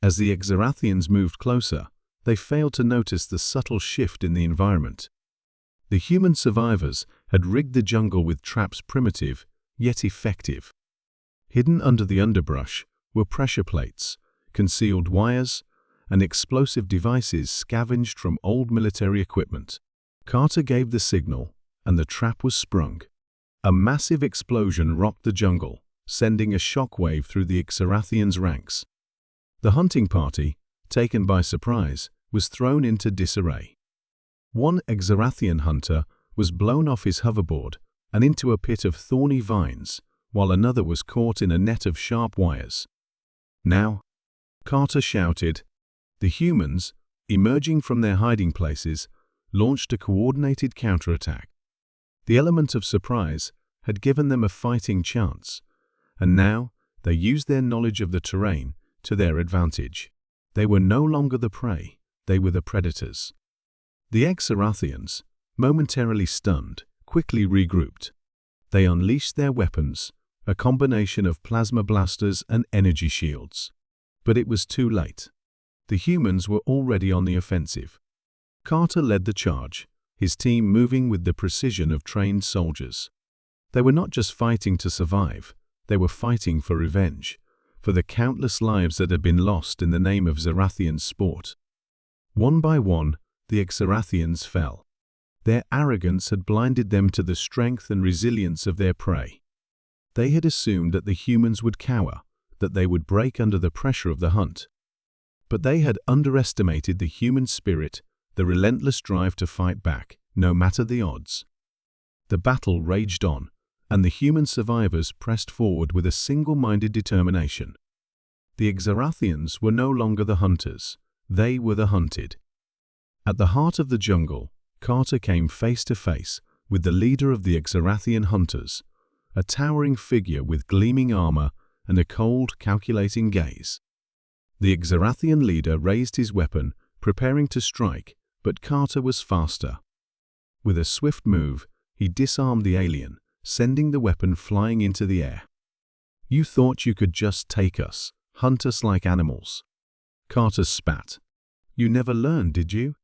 As the Xeratheans moved closer, they failed to notice the subtle shift in the environment. The human survivors had rigged the jungle with traps primitive, yet effective. Hidden under the underbrush were pressure plates, concealed wires, and explosive devices scavenged from old military equipment. Carter gave the signal, and the trap was sprung. A massive explosion rocked the jungle, sending a shockwave through the Xeratheans' ranks. The hunting party, taken by surprise, was thrown into disarray. One Xerathian hunter was blown off his hoverboard and into a pit of thorny vines, while another was caught in a net of sharp wires. "Now," Carter shouted. The humans, emerging from their hiding places, launched a coordinated counterattack. The element of surprise had given them a fighting chance, and now they used their knowledge of the terrain to their advantage. They were no longer the prey, they were the predators. The Xerathians, momentarily stunned, quickly regrouped. They unleashed their weapons, a combination of plasma blasters and energy shields. But it was too late. The humans were already on the offensive. Carter led the charge, his team moving with the precision of trained soldiers. They were not just fighting to survive, they were fighting for revenge, for the countless lives that had been lost in the name of Xerathian sport. One by one, the Xerathians fell. Their arrogance had blinded them to the strength and resilience of their prey. They had assumed that the humans would cower, that they would break under the pressure of the hunt. But they had underestimated the human spirit, the relentless drive to fight back, no matter the odds. The battle raged on, and the human survivors pressed forward with a single-minded determination. The Xerathians were no longer the hunters, they were the hunted. At the heart of the jungle, Carter came face to face with the leader of the Xerathian hunters, a towering figure with gleaming armor and a cold, calculating gaze. The Xerathian leader raised his weapon, preparing to strike, but Carter was faster. With a swift move, he disarmed the alien, sending the weapon flying into the air. "You thought you could just take us, hunt us like animals." Carter spat. "You never learned, did you?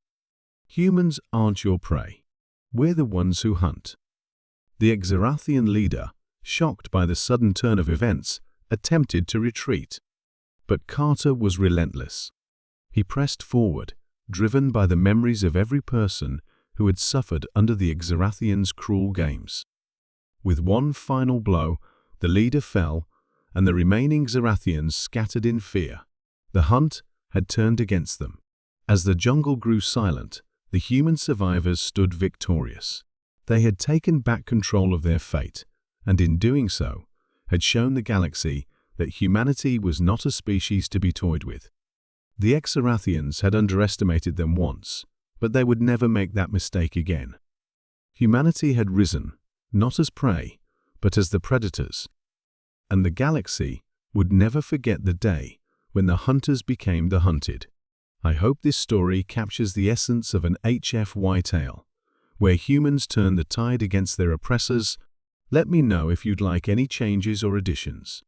Humans aren't your prey. We're the ones who hunt." The Xerathian leader, shocked by the sudden turn of events, attempted to retreat. But Carter was relentless. He pressed forward, driven by the memories of every person who had suffered under the Xerathians' cruel games. With one final blow, the leader fell, and the remaining Xerathians scattered in fear. The hunt had turned against them. As the jungle grew silent, the human survivors stood victorious. They had taken back control of their fate, and in doing so, had shown the galaxy that humanity was not a species to be toyed with. The Xerathians had underestimated them once, but they would never make that mistake again. Humanity had risen, not as prey, but as the predators. And the galaxy would never forget the day when the hunters became the hunted. I hope this story captures the essence of an HFY tale, where humans turn the tide against their oppressors. Let me know if you'd like any changes or additions.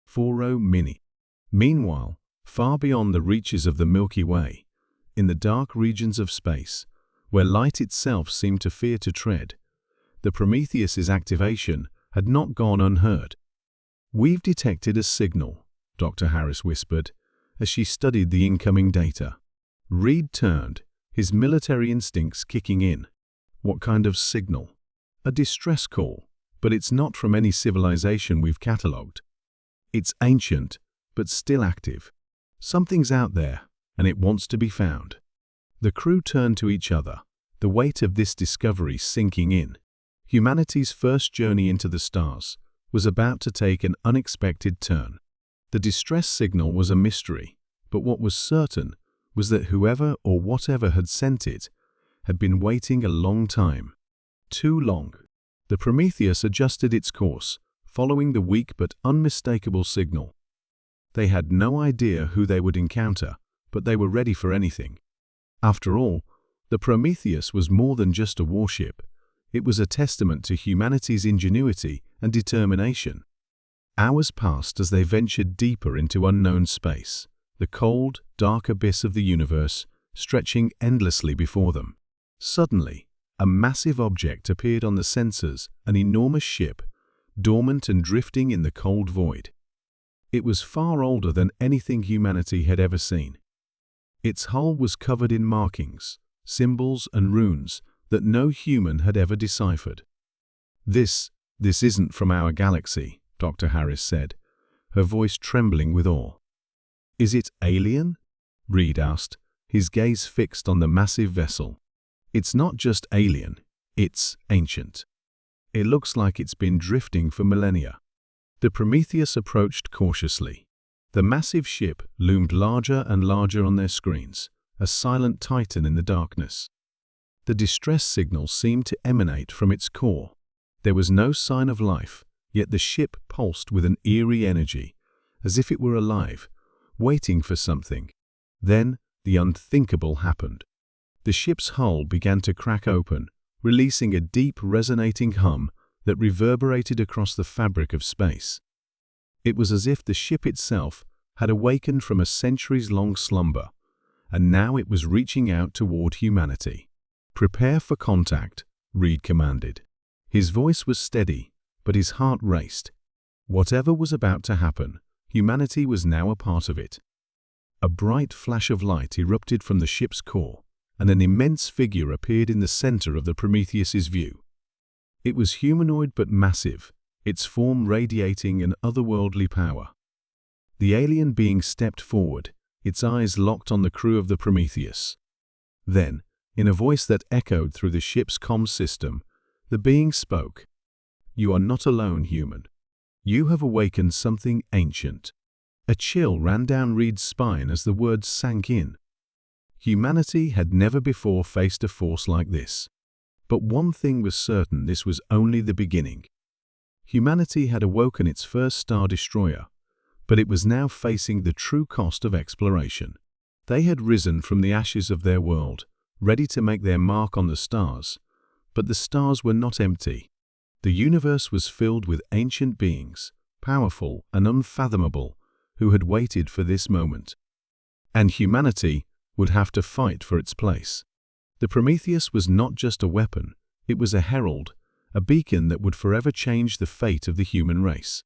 4O Mini. Meanwhile, far beyond the reaches of the Milky Way, in the dark regions of space, where light itself seemed to fear to tread, the Prometheus's activation had not gone unheard. "We've detected a signal," Dr. Harris whispered, as she studied the incoming data. Reed turned, his military instincts kicking in. "What kind of signal?" "A distress call, but it's not from any civilization we've catalogued. It's ancient, but still active. Something's out there, and it wants to be found." The crew turned to each other, the weight of this discovery sinking in. Humanity's first journey into the stars was about to take an unexpected turn. The distress signal was a mystery, but what was certain was that whoever or whatever had sent it had been waiting a long time. Too long. The Prometheus adjusted its course, following the weak but unmistakable signal. They had no idea who they would encounter, but they were ready for anything. After all, the Prometheus was more than just a warship. It was a testament to humanity's ingenuity and determination. Hours passed as they ventured deeper into unknown space, the cold, dark abyss of the universe stretching endlessly before them. Suddenly, a massive object appeared on the sensors, an enormous ship, dormant and drifting in the cold void. It was far older than anything humanity had ever seen. Its hull was covered in markings, symbols and runes that no human had ever deciphered. This isn't from our galaxy," Dr. Harris said, her voice trembling with awe. "Is it alien?" Reed asked, his gaze fixed on the massive vessel. "It's not just alien, it's ancient. It looks like it's been drifting for millennia." The Prometheus approached cautiously. The massive ship loomed larger and larger on their screens, a silent titan in the darkness. The distress signal seemed to emanate from its core. There was no sign of life, yet the ship pulsed with an eerie energy, as if it were alive, waiting for something. Then, the unthinkable happened. The ship's hull began to crack open, releasing a deep, resonating hum that reverberated across the fabric of space. It was as if the ship itself had awakened from a centuries-long slumber, and now it was reaching out toward humanity. "Prepare for contact," Reed commanded. His voice was steady, but his heart raced. Whatever was about to happen, humanity was now a part of it. A bright flash of light erupted from the ship's core, and an immense figure appeared in the center of the Prometheus's view. It was humanoid but massive, its form radiating an otherworldly power. The alien being stepped forward, its eyes locked on the crew of the Prometheus. Then, in a voice that echoed through the ship's comms system, the being spoke. "You are not alone, human. You have awakened something ancient." A chill ran down Reed's spine as the words sank in. Humanity had never before faced a force like this. But one thing was certain: this was only the beginning. Humanity had awoken its first star destroyer, but it was now facing the true cost of exploration. They had risen from the ashes of their world, ready to make their mark on the stars. But the stars were not empty. The universe was filled with ancient beings, powerful and unfathomable, who had waited for this moment. And humanity would have to fight for its place. The Prometheus was not just a weapon, it was a herald, a beacon that would forever change the fate of the human race.